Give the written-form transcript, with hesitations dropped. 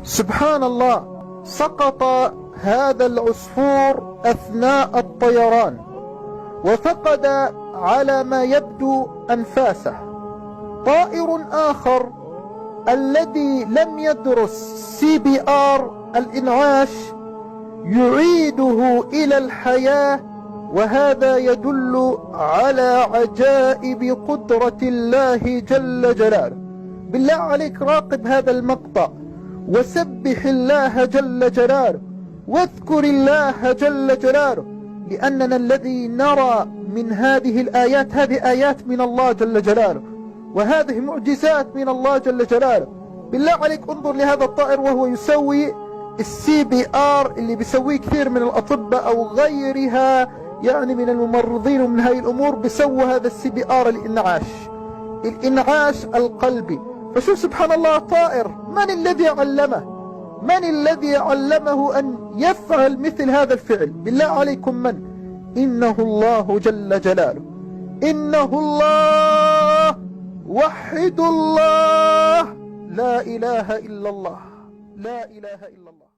سبحان الله، سقط هذا العصفور أثناء الطيران وفقد على ما يبدو أنفاسه. طائر آخر الذي لم يدرس CPR الإنعاش يعيده إلى الحياة، وهذا يدل على عجائب قدرة الله جل جلاله. بالله عليك راقب هذا المقطع وسبح الله جل جلاله واذكر الله جل جلاله، لأننا الذي نرى من هذه الآيات هذه آيات من الله جل جلاله، وهذه معجزات من الله جل جلاله. بالله عليك انظر لهذا الطائر وهو يسوي CPR اللي بيسويه كثير من الأطباء أو غيرها يعني من الممرضين ومن هذه الأمور، بيسووا هذا CPR الإنعاش القلبي. فشوف سبحان الله، طائر من الذي علمه؟ من الذي علمه أن يفعل مثل هذا الفعل؟ بالله عليكم من؟ إنه الله جل جلاله، إنه الله، وحدوا الله، لا إله إلا الله، لا إله إلا الله.